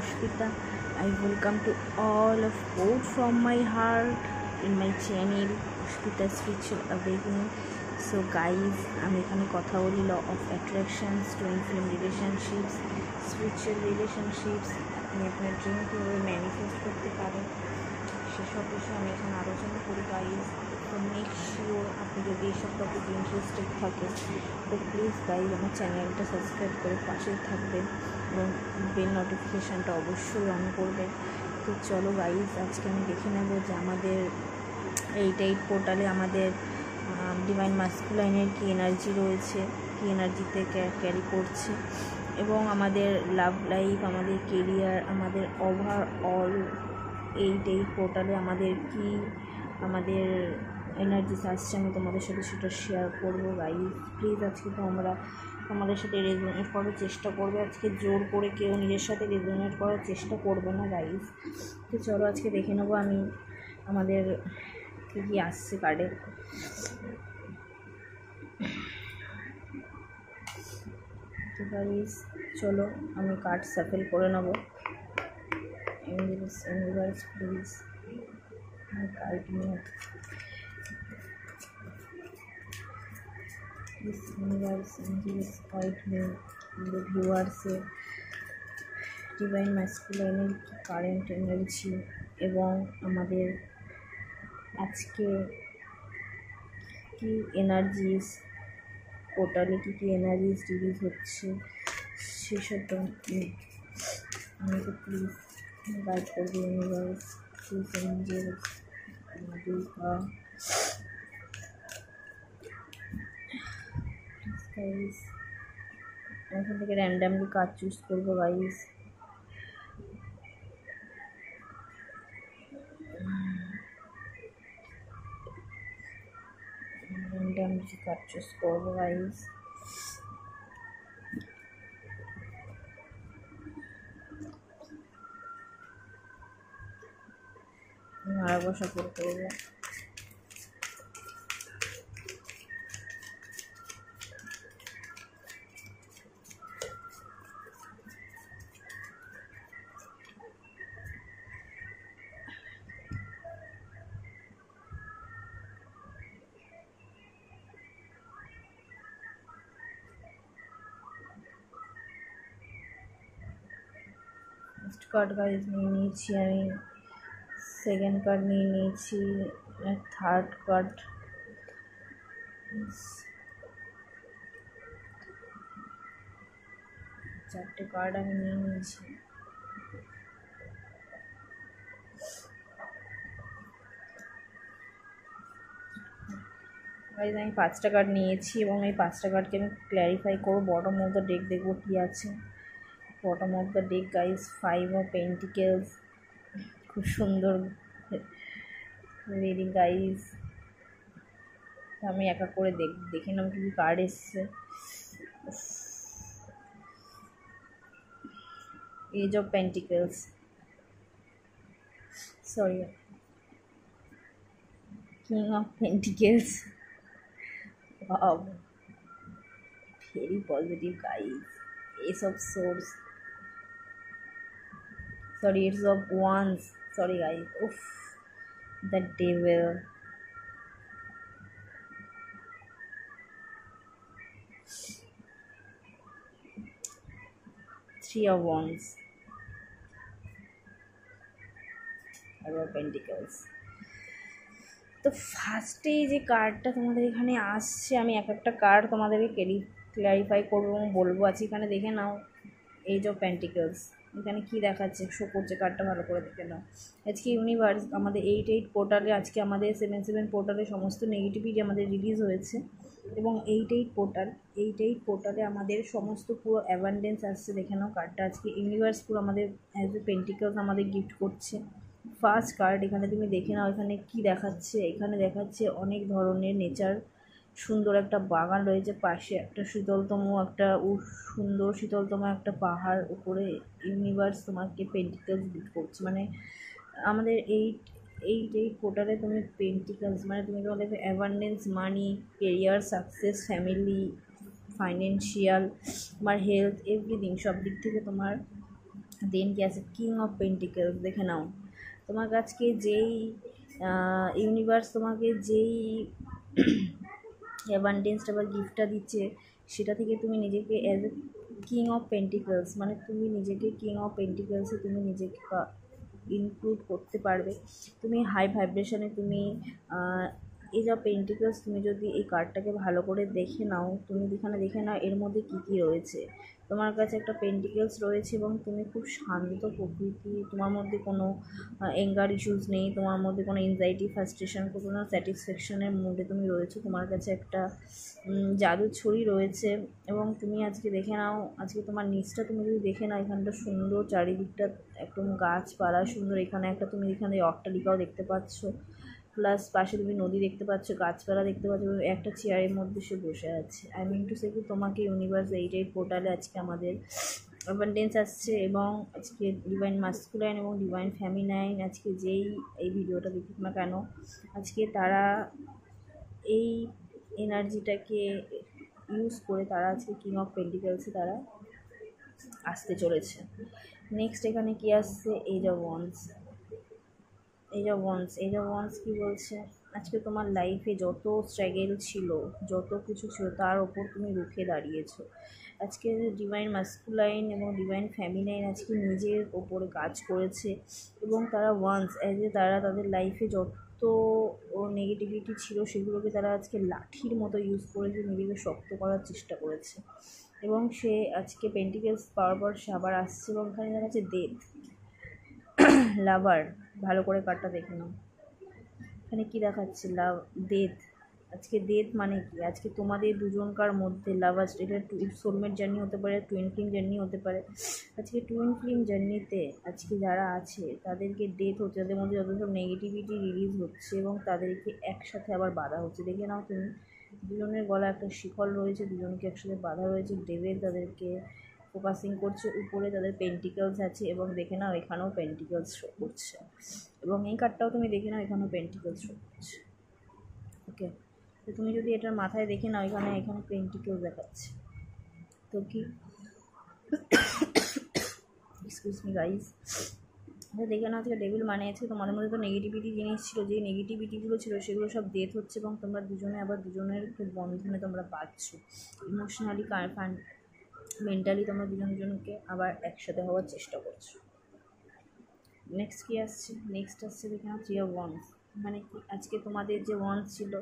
Pushpita. I welcome to all of both from my heart in my channel Pushpita Spiritual Awakening. So guys, আমি এখানে কথা বলি law of attractions, twin flame relationships, spiritual relationships, আপনি আপনার dream কীভাবে manifest করতে পারেন সেসব বিষয়ে আমি এখানে আলোচনা করি গাইজ। তো মেক শিওর আপনি যদি এইসব টপিকে ইন্টারেস্টেড থাকেন তো প্লিজ গাইজ আমার চ্যানেলটা সাবস্ক্রাইব করে পাশেই থাকবেন এবং বেল নোটিফিকেশানটা অবশ্যই অন করবেন। তো চলো গাইজ, আজকে আমি দেখে নেব যে আমাদের 8 পোর্টালে আমাদের ডিভাইন মাস্কুলাইনের কী এনার্জি রয়েছে, কী এনার্জিতে ক্যারি করছে, এবং আমাদের লাভ লাইফ, আমাদের কেরিয়ার, আমাদের ওভারঅল 8 পোর্টালে আমাদের কি আমাদের এনার্জিস আসছে আমি তোমাদের সাথে সেটা শেয়ার করবো গাইজ। প্লিজ আজকে তোমরা আমাদের সাথে রেজোনেট করার চেষ্টা করবে, আজকে জোর করে কেউ নিজের সাথে রেজোনেট করার চেষ্টা করবে না গাইজ। তো চলো আজকে দেখে নেবো আমি আমাদের কী কী আসছে কার্ডে। তো গাইজ চলো আমি কার্ড সাফেল করে নেবো। Universe please guide me, please universe Angeles guide me. আমাদের ভিউয়ার্সে ডিভাইন ম্যাসকুলাইনের কারেন্ট এনার্জি এবং আমাদের আজকে কি এনার্জিস পোর্টালে কী কী এনার্জিস রিলিজ হচ্ছে সেসব আমাকে প্লিজ গাইড করবে universe, please angels Durga. Guys এখান থেকে র্যান্ডামলি কাজ চুজ করবো গাইজ। র্যান্ডামলি কাজ চুজ করবো গাইজ। আরেকবার সফল করবো। ফার্স্ট কার্ড গাইজ নিয়ে নিয়েছি আমি, সেকেন্ড কার্ড নিয়ে নিয়েছি, থার্ড কার্ড, চারটে কার্ড আমি নিয়ে নিয়েছি। গাইজ আমি 5টা কার্ড নিয়েছি এবং এই 5টা কার্ডকে আমি ক্ল্যারিফাই করবো। বটম অফ দ্য ডেক দেখবো কী আছে। Bottom of the deck guys 5 of pentacles, খুব সুন্দর রিডিং গাইজ। আমি এক এক করে দেখে নাম কি কার্ড এসছে। Ace of pentacles, sorry, king of pentacles. Wow, very positive guys. Ace of swords, sorry, it's of wands, sorry guys. Oof, the devil, three of wands, five of pentacles. তো ফার্স্টে যে কার্ডটা তোমাদের এখানে আসছে আমি এক একটা কার্ড তোমাদেরকে ক্ল্যারিফাই করবো এবং বলবো। আছে এখানে দেখে নাও এজ অফ পেন্টিকেলস, এখানে কী দেখাচ্ছে শো করছে কার্ডটা ভালো করে দেখে নাও। আজকে ইউনিভার্স আমাদের 8 পোর্টালে, আজকে আমাদের 7 পোর্টালে সমস্ত নেগেটিভিটি আমাদের রিলিজ হয়েছে এবং 8 পোর্টালে আমাদের সমস্ত পুরো অ্যাবান্ডেন্স আসছে। দেখে নাও কার্ডটা আজকে ইউনিভার্স পুরো আমাদের অ্যাজ এ পেন্টিকেলস আমাদের গিফট করছে। ফার্স্ট কার্ড এখানে তুমি দেখে নাও এখানে কি দেখাচ্ছে। এখানে দেখাচ্ছে অনেক ধরনের নেচার, সুন্দর একটা বাগান রয়েছে, পাশে একটা শীতলতম একটা পাহাড়, উপরে ইউনিভার্স তোমাকে পেন্টিকেলস গিফট করছে। মানে আমাদের এই পোর্টালে তুমি পেন্টিকেলস মানে তুমি তোমাদের অ্যাবান্ডেন্স, মানি, কেরিয়ার, সাকসেস, ফ্যামিলি, ফাইন্যান্সিয়াল, তোমার হেলথ, এভরিথিং সব দিক থেকে তোমার দেন কি আছে কিং অফ পেন্টিকেলস। দেখে নাও তোমার কাছকে যেই ইউনিভার্স তোমাকে যেই অ্যাবান্ডেন্সটা বা গিফটটা দিচ্ছে, সেটা থেকে তুমি নিজেকে as a king of pentacles, মানে তুমি নিজেকে কিং অফ পেন্টিকেলসে তুমি নিজেকে ইনক্লুড করতে পারবে। তুমি হাই ভাইব্রেশনে তুমি এই যা পেন্টিকেলস, তুমি যদি এই কার্ডটাকে ভালো করে দেখে নাও, তুমি এখানে দেখে নাও এর মধ্যে কী কী রয়েছে। তোমার কাছে একটা পেন্টিকেলস রয়েছে এবং তুমি খুব শান্ত প্রকৃতি, তোমার মধ্যে কোনো অ্যাঙ্গার ইস্যুস নেই, তোমার মধ্যে কোনো এনজাইটি, ফ্রাস্ট্রেশন, কোনো স্যাটিসফ্যাকশনের মধ্যে তুমি রয়েছো। তোমার কাছে একটা জাদুর ছড়ি রয়েছে এবং তুমি আজকে দেখে নাও, আজকে তোমার নিচটা তুমি যদি দেখে নাও, এখানটা সুন্দর, চারিদিকটা একদম গাছপালা সুন্দর। এখানে একটা তুমি এখানে অট্টালিকাও দেখতে পাচ্ছ, প্লাস পাশে তুমি নদী দেখতে পাচ্ছ, গাছপালা দেখতে পাচ্ছ, একটা চেয়ারের মধ্যে সে বসে আছে। আই মিন টু সে কি তোমাকে ইউনিভার্স এইটাই পোর্টালে আজকে আমাদের অ্যাবান্ডেন্স আসছে এবং আজকে ডিভাইন মাস্কুলাইন এবং ডিভাইন ফেমিনাইন আজকে যেই এই ভিডিওটা দেখুক না কেন, আজকে তারা এই এনার্জিটাকে ইউজ করে তারা আজকে কিং অফ পেন্টিকেলসে তারা আসতে চলেছে। নেক্সট এখানে কি আসছে, ace of wands. Ace of wands কী বলছে, আজকে তোমার লাইফে যত স্ট্রাগেল ছিল, যত কিছু ছিল, তার ওপর তুমি রুখে দাঁড়িয়েছো। আজকে ডিভাইন মাস্কুলাইন এবং ডিভাইন ফেমিনাইন আজকে নিজের ওপরে কাজ করেছে এবং তারা ওয়ান্স তারা তাদের লাইফে যত নেগেটিভিটি ছিল সেগুলোকে তারা আজকে লাঠির মতো ইউজ করেছে, নিজেকে শক্ত করার চেষ্টা করেছে এবং সে আজকে পেন্টিকেলস পাওয়ার পর সে আবার আসছে এবং এখানে দেখা যাচ্ছে ডেথ, লাভার। ভালো করে কার্ডটা দেখে নাও, এখানে কী দেখাচ্ছে, লাভ, ডেথ। আজকে ডেথ মানে কি, আজকে তোমাদের দুজনকার মধ্যে লাভার, এটা সোলমেট জার্নি হতে পারে, টুইন ফ্লেম জার্নি হতে পারে। আজকে টুইন ফ্লেম জার্নিতে আজকে যারা আছে তাদেরকে ডেথ হচ্ছে, তাদের মধ্যে যত সব নেগেটিভিটি রিলিজ হচ্ছে এবং তাদেরকে একসাথে আবার বাধা হচ্ছে। দেখে নাও তুমি, দুজনের গলা একটা শিকল রয়েছে, দুজনকে একসাথে বাধা রয়েছে, ডেভিল তাদেরকে ফোকাসিং করছে, উপরে তাদের পেন্টিকেলস আছে এবং দেখে নাও এখানেও পেন্টিকেলস শো করছে এবং এই কার্ডটাও তুমি দেখে নাও এখানেও পেন্টিকেলস শো করছে। ওকে, তো তুমি যদি এটার মাথায় দেখে নাও এখানে পেন্টিকেলস দেখাচ্ছে, তো কি এক্সকিউজ মি গাইজ, দেখে নাও আজকে ডেভিল মানে আছে তোমাদের মধ্যে তো নেগেটিভিটি জিনিস ছিল, যে নেগেটিভিটিগুলো ছিল সেগুলো সব ডেথ হচ্ছে এবং তোমরা দুজনে আবার দুজনের বন্ধনে তোমরা পাচ্ছ, ইমোশনালি মেন্টালি তোমরা দুজনকে আবার একসাথে হওয়ার চেষ্টা করছো। নেক্সট কী আসছে, নেক্সট আসছে দেখে নাও থ্রি অফ ওয়ান্স। মানে কি, আজকে তোমাদের যে ওয়ান্স ছিল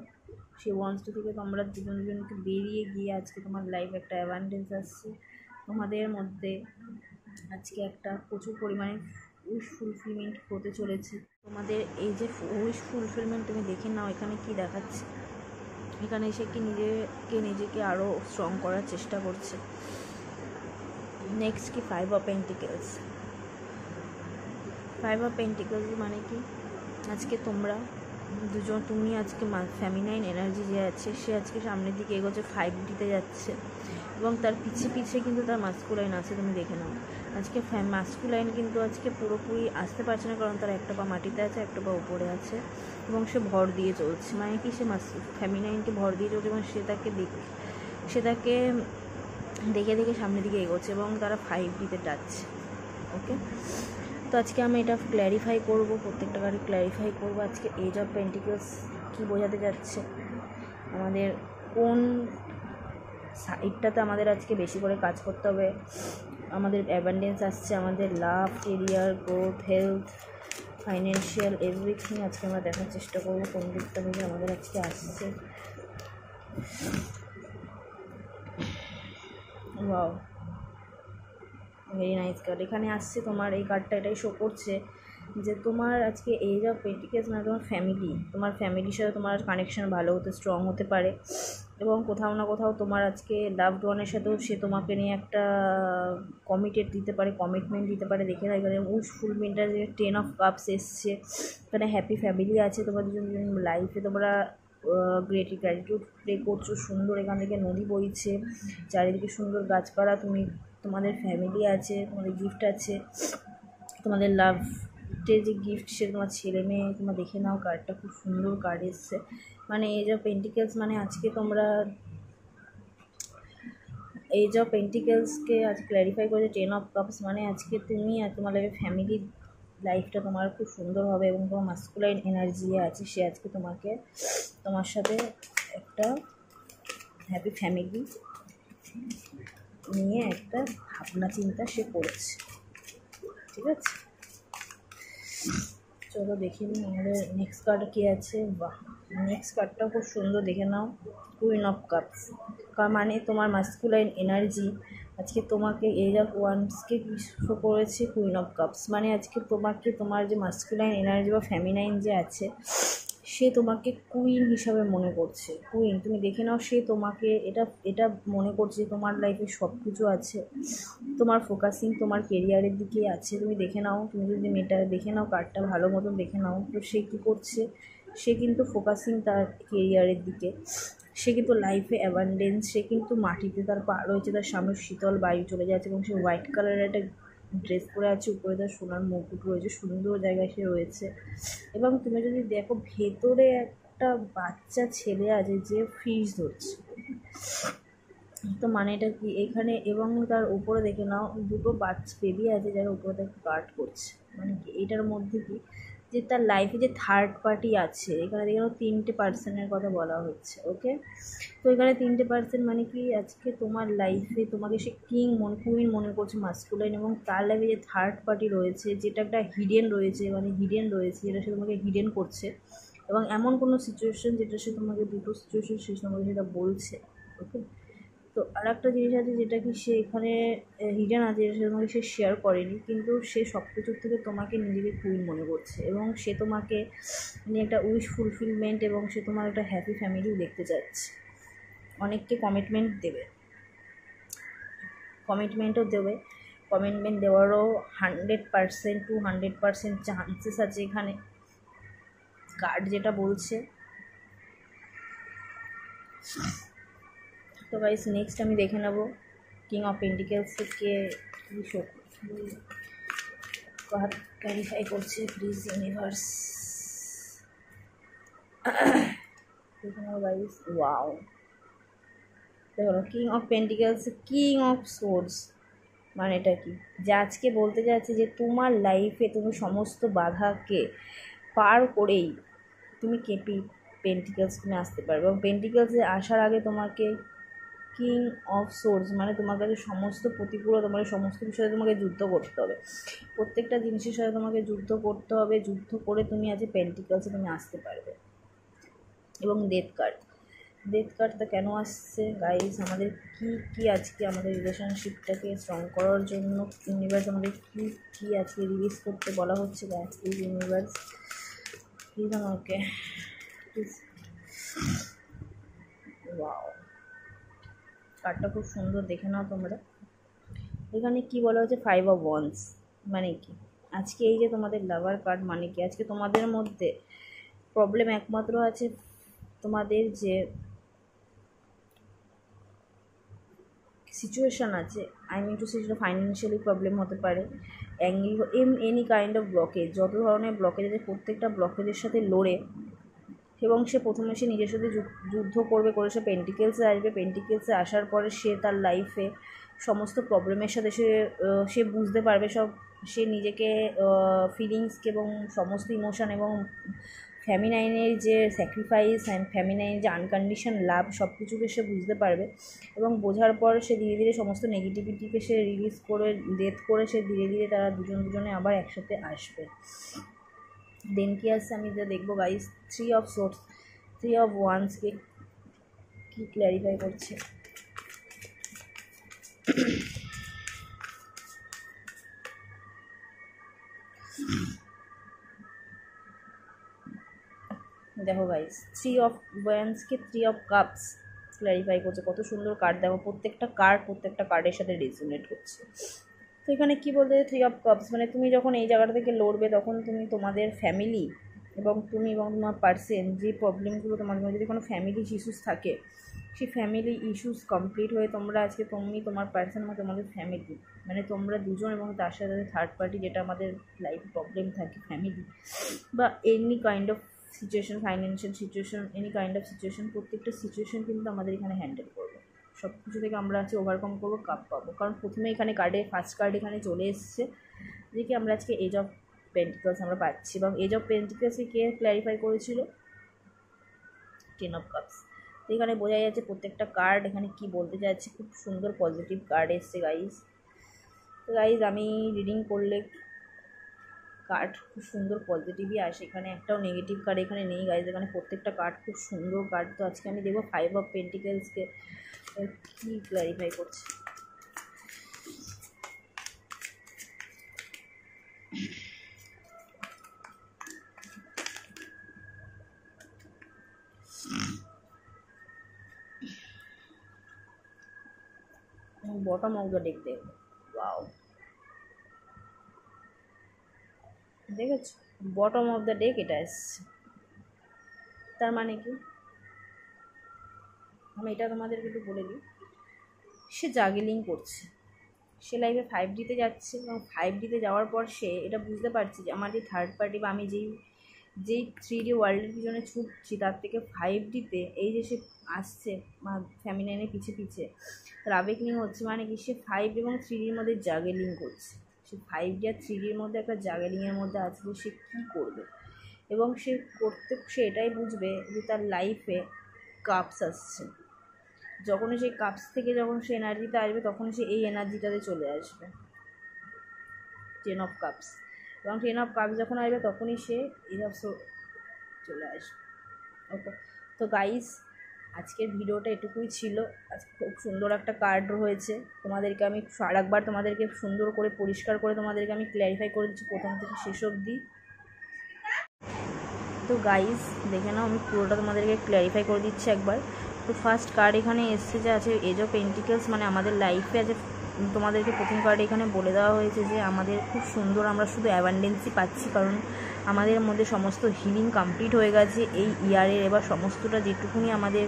সেই ওয়ান্সটা থেকে তোমরা দুজনকে বেরিয়ে গিয়ে আজকে তোমার লাইফ একটা অ্যাবান্ডেন্স আসছে, তোমাদের মধ্যে আজকে একটা প্রচুর পরিমাণে উইশ ফুলফিলমেন্ট হতে চলেছে। তোমাদের এই যে উইশ ফুলফিলমেন্ট তুমি দেখে নাও এখানে কি দেখাচ্ছে, এখানে এসে কি নিজেকে আরও স্ট্রং করার চেষ্টা করছে। নেক্সট কি ফাইভ অফ পেন্টিকেলস। মানে কি, আজকে তোমরা দুজন, তুমি আজকে ফেমিনাইন এনার্জি যে আছে সে আজকে সামনের দিকে এগোচ্ছে, 5D যাচ্ছে এবং তার পিছে কিন্তু তার মাস্কুলাইন আছে। তুমি দেখে নাও আজকে মাস্কুলাইন কিন্তু আজকে পুরোপুরি আসতে পারছে না, কারণ তার একটা পা মাটিতে আছে, একটা পা উপরে আছে এবং সে ভর দিয়ে চলছে। মানে কি, সে ফেমিনাইনকে ভর দিয়ে চলছে এবং সে তাকে দেখে সামনের দিকে এগোচ্ছে এবং তারা 5D যাচ্ছে। ওকে, তো আজকে আমি এটা ক্ল্যারিফাই করব, প্রত্যেকটা কার্ডে ক্ল্যারিফাই করব আজকে এজ অফ পেন্টিকেলস কী বোঝাতে যাচ্ছে, আমাদের কোন সাইডটাতে আমাদের আজকে বেশি করে কাজ করতে হবে। আমাদের অ্যাবান্ডেন্স আসছে, আমাদের love, career, growth, health, financial, everything আজকে আমরা দেখার চেষ্টা করবো কোন দিকটা থেকে আমাদের আজকে আসছে। Wow, very nice card. এখানে আসছে তোমার এই কার্ডটা এটাই শো করছে যে তোমার আজকে এজ অফ পেন্টিকেলস মানে তোমার ফ্যামিলির সাথে তোমার কানেকশন ভালো হতে, স্ট্রং হতে পারে এবং কোথাও না কোথাও তোমার আজকে লাভড ওয়ানের সাথেও সে তোমাকে নিয়ে একটা কমিটমেন্ট দিতে পারে। দেখে না এখানে ফুলফিলমেন্টটা যে 10 অফ কাপস এসছে, এখানে হ্যাপি ফ্যামিলি আছে, তোমার দুজন লাইফে তোমরা গ্র্যাটিটিউড প্লে করছো, সুন্দর এখান থেকে নদী বইছে, চারিদিকে সুন্দর গাছপালা, তোমাদের ফ্যামিলি আছে, তোমাদের গিফট আছে, তোমাদের লাভের যে গিফট সে তোমার ছেলে মেয়ে। তোমরা দেখে নাও কার্ডটা খুব সুন্দর কার্ড এসছে। মানে এজ অফ পেন্টিকেলস মানে আজকে তোমরা এজ অফ পেন্টিকেলসকে আজ ক্ল্যারিফাই করেছে 10 অফ কাপস, মানে আজকে তুমি আর তোমার লাইফে ফ্যামিলি লাইফটা তোমার খুব সুন্দর হবে এবং তোমার মাস্কুলাইন এনার্জি আছে, সে আজকে তোমাকে তোমার সাথে একটা হ্যাপি ফ্যামিলি নিয়ে একটা ভাবনা চিন্তা সে করেছে। ঠিক আছে, চলো দেখে নিই আমাদের নেক্সট কার্ড কী আছে। বাহ, নেক্সট কার্ডটাও খুব সুন্দর, দেখে নাও। কুইন অফ কাপস, মানে তোমার মাস্কুলাইন এনার্জি আজকে তোমাকে এজ অফ ওয়ান্সকে শো করেছে। কুইন অফ কাপস মানে আজকে তোমাকে তোমার যে মাস্কুলাইন এনার্জি বা ফেমিনাইন যে আছে সে তোমাকে কুইন হিসাবে মনে করছে। কুইন তুমি দেখে নাও, সে তোমাকে এটা এটা মনে করছে তোমার লাইফে সব কিছু আছে, তোমার ফোকাসিং তোমার কেরিয়ারের দিকেই আছে। তুমি দেখে নাও, তুমি যদি মেয়েটা দেখে নাও কার্ডটা ভালো মতন দেখে নাও, তো সে কী করছে, সে কিন্তু ফোকাসিং তার কেরিয়ারের দিকে, সে কিন্তু লাইফে অ্যাবান্ডেন্স, সে কিন্তু মাটিতে তার পা রয়েছে, তার সামনে শীতল বায়ু চলে যাচ্ছে এবং সে হোয়াইট কালারের একটা ড্রেস পরে আছে, উপরে তার সোনার মুকুট রয়েছে, সুন্দর জায়গায় সে রয়েছে। এবং তুমি যদি দেখো ভেতরে একটা বাচ্চা ছেলে আছে যে ফিশ ধরছে, তো মানে এটা কি এখানে, এবং তার উপরে দেখে নাও দুটো বাচ্চা বেবি আছে যারা উপরে তাকে গার্ড করছে। মানে কি এটার মধ্যে কি যে তার লাইফে যে থার্ড পার্টি আছে, এখানে দেখে নাও 3টে পার্সনের কথা বলা হচ্ছে। ওকে, তো এখানে 3টে পার্সন মানে কি আজকে তোমার লাইফে তোমাকে সে কুইন মনে করছে মাস্কুলাইন, এবং তার লাইফে যে থার্ড পার্টি রয়েছে যেটা একটা হিডেন রয়েছে, মানে হিডেন রয়েছে যেটা সে তোমাকে হিডেন করছে, এবং এমন কোনো সিচুয়েশন যেটা সে তোমাকে দুটো সিচুয়েশন সে তোমাকে সেটা বলছে। ওকে, তো আর একটা জিনিস আছে যেটা কি সে এখানে হিডেন আছে, যেটা সে তোমাকে সে শেয়ার করেনি, কিন্তু সে সব কিছুর থেকে তোমাকে নিজেকে কুইন মনে করছে এবং সে তোমাকে নিয়ে একটা উইশ ফুলফিলমেন্ট এবং সে তোমার একটা হ্যাপি ফ্যামিলি দেখতে চাচ্ছে। অনেককে কমিটমেন্টও দেবে, কমিটমেন্ট দেওয়ারও 100% to 100% চান্সেস আছে এখানে, কার্ড যেটা বলছে। তো গাইস নেক্সট আমি দেখে নেব কিং অফ পেন্টিকেলসকে কী শো কার্ড ক্যারিফাই করছে, প্লিজ ইউনিভার্স। দেখে নেব গাইস। ওয়াও, দেখো king of pentacles, king of swords, মানে এটা কি যে আজকে বলতে যাচ্ছে যে তোমার লাইফে তুমি সমস্ত বাধাকে পার করেই তুমি পেন্টিকেলস তুমি আসতে পারবে, এবং পেন্টিকেলসে আসার আগে তোমাকে কিং অফ সোর্স মানে তোমার কাছে সমস্ত প্রতিকূলতা, তোমার সমস্ত বিষয়ে তোমাকে যুদ্ধ করতে হবে, প্রত্যেকটা জিনিসের সাথে তোমাকে যুদ্ধ করতে হবে, যুদ্ধ করে তুমি আজ পেন্টিকেলসে তুমি আসতে পারবে। এবং ডেথ কার্ডটা কেন আসছে গাইস, আমাদের কি আজকে আমাদের রিলেশনশিপটাকে স্ট্রং করার জন্য ইউনিভার্স আমাদের কি আজকে রিলিজ করতে বলা হচ্ছে গাইস। প্লিজ ইউনিভার্স, প্লিজ আমাকে প্লিজ। ওয়াও, কার্ডটা খুব সুন্দর, দেখে নাও তোমরা। এখানে কি বলা হচ্ছে 5 of Wands, মানে কি আজকে এই যে তোমাদের লাভার কার্ড, মানে কি আজকে তোমাদের মধ্যে প্রবলেম একমাত্র আছে তোমাদের যে সিচুয়েশান আছে, টু সে সেটা ফাইন্যান্সিয়ালি প্রবলেম হতে পারে, এনি কাইন্ড অফ ব্লকেজ, যত ধরনের ব্লকেজ আছে প্রত্যেকটা ব্লকেজের সাথে লড়ে, এবং সে প্রথমে সে নিজের সাথে যুদ্ধ করে সে পেন্টিকেলসে আসবে। পেন্টিকেলসে আসার পরে সে তার লাইফে সমস্ত প্রবলেমের সাথে সে বুঝতে পারবে সব, সে নিজেকে ফিলিংসকে এবং সমস্ত ইমোশন এবং ফ্যামিনাইনের যে স্যাক্রিফাইস অ্যান্ড ফ্যামিনাইনের যে আনকন্ডিশন লাভ সব কিছুকে সে বুঝতে পারবে, এবং বোঝার পর সে ধীরে ধীরে সমস্ত নেগেটিভিটিকে সে রিলিজ করে ডেথ করে সে ধীরে ধীরে তারা দুজনে আবার একসাথে আসবে। দেন কি আসছে আমি যা দেখবো গাইস, 3 of Swords, 3 of Wandsকে কি ক্ল্যারিফাই করছে। দেখো guys 3 of Wandsকে 3 of Cups clarify করছে, কত সুন্দর কার্ড। দেখো প্রত্যেকটা কার্ডের সাথে রেজোনেট করছে। তো এখানে কী বলতে 3 of Cups মানে তুমি যখন এই জায়গাটা থেকে লড়বে তখন তুমি তোমাদের ফ্যামিলি এবং তুমি এবং তোমার পার্সন যে প্রবলেমগুলো তোমাদের মধ্যে যদি কোনো ফ্যামিলি ইস্যুস থাকে, সেই ফ্যামিলি ইস্যুস কমপ্লিট হয়ে তোমরা আজকে তোমার পার্সন এবং তোমাদের ফ্যামিলি মানে তোমরা দুজন এবং তার সাথে থার্ড পার্টি যেটা আমাদের লাইফ প্রবলেম থাকে ফ্যামিলি বা any kind of situation, financial situation, any kind of situation, প্রত্যেকটা সিচুয়েশন কিন্তু আমাদের এখানে হ্যান্ডেল করবে সব কিছু থেকে আমরা আজকে ওভারকাম করবো, কাপ পাবো। কারণ প্রথমে এখানে কার্ডে ফার্স্ট কার্ড এখানে চলে এসছে যে কি আমরা আজকে এজ অফ পেন্টিকলস আমরা পাচ্ছি, এবং এজ অফ পেন্টিকলসকে কে ক্ল্যারিফাই করেছিল? 10 অফ কাপস। তো এখানে বোঝা যাচ্ছে প্রত্যেকটা কার্ড এখানে কি বলতে চাচ্ছে, খুব সুন্দর পজিটিভ কার্ড এসছে গাইজ। তো গাইজ আমি রিডিং করলে কার্ড খুব সুন্দর পজিটিভই আসে, এখানে একটাও নেগেটিভ কার্ড এখানে নেই গাইজ, এখানে প্রত্যেকটা কার্ড খুব সুন্দর কার্ড। তো আজকে আমি দেখবো 5 অফ পেন্টিকলসকে কী ক্ল্যারিফাই করছে। বটম অফ দ্য ডেক দেখবো। ওয়াও, দেখেছো বটম অফ দ্য ডেক এটা এসছে। তার মানে কি, আমি এটা তোমাদেরকে একটু বলে দিই, সে জাগলিং করছে, সে লাইফে 5Dতে যাচ্ছে, এবং 5Dতে যাওয়ার পর সে এটা বুঝতে পারছে যে আমার যে থার্ড পার্টি বা আমি যেই 3D ওয়ার্ল্ডের পিছনে ছুটছি তার থেকে 5Dতে এই যে সে আসছে ফ্যামিলিনের পিছে পিছে তার আবেগলিং হচ্ছে। মানে কি, সে 5 এবং 3Dর মধ্যে জাগলিং করছে, সে 5D আর 3Dর মধ্যে একটা জাগলিংয়ের মধ্যে আছে যে সে কী করবে, এবং সে এটাই বুঝবে যে তার লাইফে কাপস আসছে। যখনই সেই কাপস থেকে যখন সে এনার্জিতে আসবে তখনই সে এই এনার্জিটাতে চলে আসবে, 10 অফ কাপস। এবং 10 অফ কাপস যখন আসবে তখনই সে চলে আসবে। ওকে, তো গাইস আজকের ভিডিওটা এটুকুই ছিল। আজকে খুব সুন্দর একটা কার্ড রয়েছে, তোমাদেরকে আমি আরেকবার তোমাদেরকে সুন্দর করে পরিষ্কার করে তোমাদেরকে আমি ক্ল্যারিফাই করে দিচ্ছি প্রথম থেকে শেষ অবধি। তো গাইস দেখে নাও, আমি পুরোটা তোমাদেরকে ক্ল্যারিফাই করে দিচ্ছি একবার। তো ফার্স্ট কার্ড এখানে এসছে যে আছে এজ অফ পেন্টিকলস, মানে আমাদের লাইফে আছে। তোমাদেরকে প্রথম কার্ডে এখানে বলে দেওয়া হয়েছে যে আমাদের খুব সুন্দর, আমরা শুধু অ্যাবান্ডেন্সই পাচ্ছি, কারণ আমাদের মধ্যে সমস্ত হিলিং কমপ্লিট হয়ে গেছে এই ইয়ারের। এবার সমস্তটা যেটুকুনি আমাদের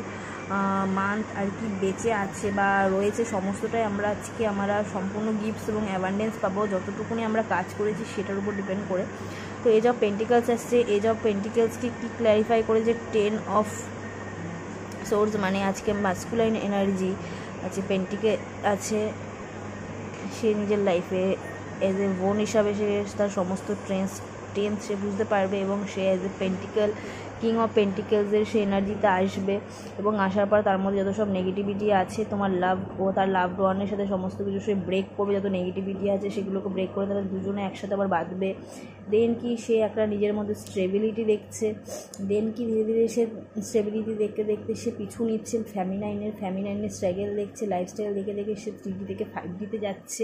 মান্থ আর কি বেঁচে আছে বা রয়েছে সমস্তটাই আমরা আজকে আমরা সম্পূর্ণ গিফটস এবং অ্যাবান্ডেন্স পাবো, যতটুকুনি আমরা কাজ করেছি সেটার উপর ডিপেন্ড করে। তো এজ অফ পেন্টিকলস আসছে, এজ অফ পেন্টিকলসকে কী ক্ল্যারিফাই করে যে 10 অফ সোর্স, মানে আজকে মাস্কুলাইন এনার্জি আছে, পেন্টিকে আছে, সে নিজের লাইফে এজ এ বোন হিসাবে সে তার সমস্ত ট্রেন্স সে বুঝতে পারবে, এবং সে as a pentacle king of পেন্টিকলসের সে এনার্জিতে আসবে, এবং আসার পর তার মধ্যে যত সব নেগেটিভিটি আছে তোমার লাভ ও তার লাভড ওয়ানের সাথে সমস্ত কিছু সে ব্রেক করবে, যত নেগেটিভিটি আছে সেগুলোকে ব্রেক করে তারা দুজনে একসাথে আবার বাঁধবে। দেন কি সে একটা নিজের মধ্যে স্টেবিলিটি দেখছে, দেন কি ধীরে ধীরে সে স্টেবিলিটি দেখতে দেখতে সে পিছু নিচ্ছে ফ্যামিনাইনের স্ট্রাগল দেখছে, লাইফস্টাইল দেখে দেখে সে 3D থেকে 5Dতে যাচ্ছে,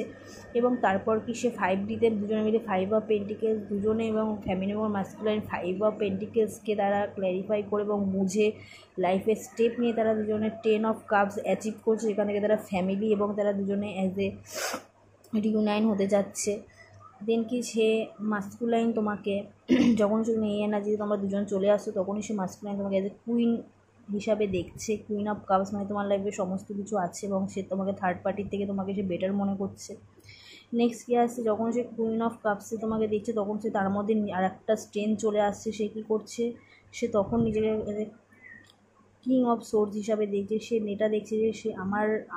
এবং তারপর কি সে 5Dতে দুজনে মিলে 5 অফ পেন্টিকলস দুজনে এবং ফ্যামিলি এবং মাস্কুলাইন 5 অফ পেন্টিকলসকে তারা ক্ল্যারিফাই করে এবং বুঝে লাইফে স্টেপ নিয়ে তারা দুজনে 10 অফ কাপস অ্যাচিভ করছে, এখান থেকে তারা ফ্যামিলি এবং তারা দুজনে অ্যাজ এ রিউনাইন হতে যাচ্ছে। দেন কি সে মাস্কুলাইন তোমাকে যখন সে এই এনার্জি তোমরা দুজন চলে আসছো তখনই সে মাস্কুলাইন তোমাকে অ্যাজ এ কুইন হিসাবে দেখছে। কুইন অফ কাপস মানে তোমার লাইফে সমস্ত কিছু আছে এবং সে তোমাকে থার্ড পার্টির থেকে তোমাকে সে বেটার মনে করছে। নেক্সট কী আসছে, যখন সে কুইন অফ কাপসে তোমাকে দেখছে তখন সে তার মধ্যে আর একটা স্ট্রেংথ চলে আসছে, সে কী করছে, সে তখন নিজেকে কিং অফ সোর্স হিসাবে দেখছে। সে এটা দেখছে যে সে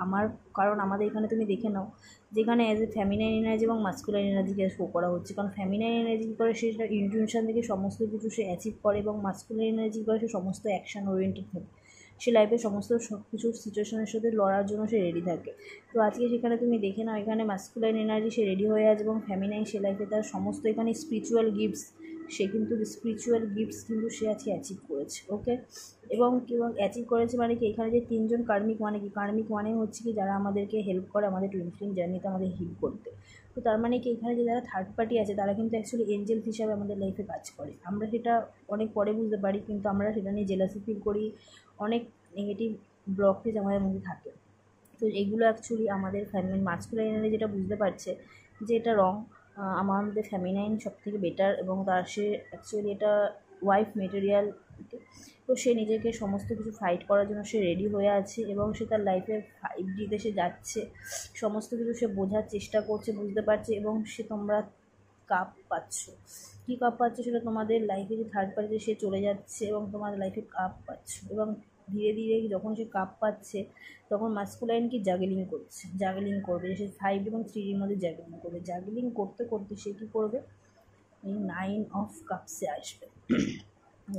আমার কারণ আমাদের এখানে তুমি দেখে নাও যেখানে অ্যাজ এ ফ্যামিনাইন এনার্জি এবং মাস্কুলাইন এনার্জিকে শো করা হচ্ছে, কারণ ফ্যামিনাইন এনার্জি কী করে সে ইনটিউশন থেকে সমস্ত কিছু সে অ্যাচিভ করে, এবং মাস্কুলাইন এনার্জি করে সে সমস্ত অ্যাকশান ওরিয়েন্টেড থাকে, সে লাইফে সমস্ত সব কিছু সিচুয়েশনের সাথে লড়ার জন্য সে রেডি থাকে। তো আজকে সেখানে তুমি দেখে নাও এখানে মাস্কুলাইন এনার্জি সে রেডি হয়ে আছে, এবং ফ্যামিনাইন সে লাইফে তার সমস্ত এখানে স্পিরিচুয়াল গিফটস সে কিন্তু স্পিরিচুয়াল গিফটস কিন্তু সে আজকে অ্যাচিভ করেছে। ওকে, এবং অ্যাচিভ করেছে মানে কি এখানে যে তিনজন কার্মিক, মানে কি কার্মিক মানে হচ্ছে কি যারা আমাদেরকে হেল্প করে আমাদের টুইন ফ্লেম জার্নিতে আমাদের হিল করতে। তো তার মানে কি এখানে যে যারা থার্ড পার্টি আছে তারা কিন্তু অ্যাকচুয়ালি এঞ্জেলস হিসাবে আমাদের লাইফে কাজ করে। আমরা সেটা অনেক পরে বুঝতে পারি, কিন্তু আমরা সেটা নিয়ে জেলাসি ফিল করি, অনেক নেগেটিভ ব্লকেজ আমাদের মধ্যে থাকে। তো এগুলো অ্যাকচুয়ালি আমাদের মাস্কুলাইন যেটা বুঝতে পারছে যে এটা রং, আমাদের ফ্যামিনাইন সব থেকে বেটার, এবং তার সে অ্যাকচুয়ালি এটা ওয়াইফ মেটেরিয়াল। তো সে নিজেকে সমস্ত কিছু ফাইট করার জন্য সে রেডি হয়ে আছে, এবং সে তার লাইফে 5Dতে সে যাচ্ছে, সমস্ত কিছু সে বোঝার চেষ্টা করছে, বুঝতে পারছে, এবং সে তোমরা কাপ পাচ্ছ। কী কাপ পাচ্ছ সেটা তোমাদের লাইফে যে থার্ড পার্টিতে সে চলে যাচ্ছে এবং তোমার লাইফে কাপ পাচ্ছ, এবং ধীরে ধীরে যখন সে কাপ পাচ্ছে তখন মাস্কুলাইন কি জাগলিং করবে, সে 5 এবং 3 মধ্যে জাগলিং করবে। জাগলিং করতে করতে সে কী করবে, এই 9 অফ কাপসে আসবে।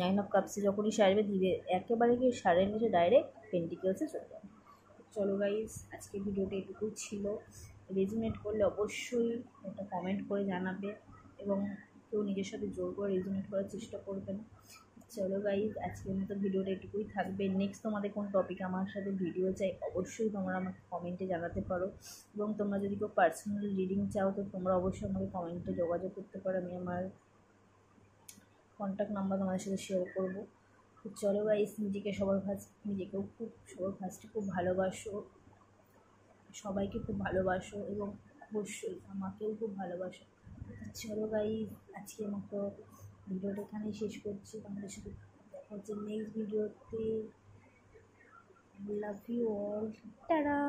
9 অফ কাপসে যখনই সে আসবে ধীরে একেবারে কি সাডেনলি সে ডাইরেক্ট পেন্টিকেলসে চলে যাবে। চলো গাইস, আজকে ভিডিওটা এটুকুই ছিল। রেজোনেট করলে অবশ্যই একটা কমেন্ট করে জানাবে এবং কেউ নিজের সাথে জোর করে রেজোনেট করার চেষ্টা করবে না। চলো গাইজ, আজকের মতো ভিডিওটা এটুকুই থাকবে। নেক্সট তোমাদের কোন টপিকে আমার সাথে ভিডিও চাই অবশ্যই তোমরা আমাকে কমেন্টে জানাতে পারো, এবং তোমরা যদি কেউ পার্সোনাল রিডিং চাও তো তোমরা অবশ্যই আমাকে কমেন্টে যোগাযোগ করতে পারো। আমি আমার কন্ট্যাক্ট নাম্বার তোমাদের সাথে শেয়ার করবো। তো চলো গাইজ, নিজেকেও সবার ফার্স্টে খুব ভালোবাসো, সবাইকে খুব ভালোবাসো এবং অবশ্যই আমাকেও খুব ভালোবাসো। চলো গাইজ, আজকের মতো ভিডিওটা এখানেই শেষ করছি। তোমাদের সাথে দেখা হচ্ছে নেক্সট ভিডিওতে। Love you all, tata.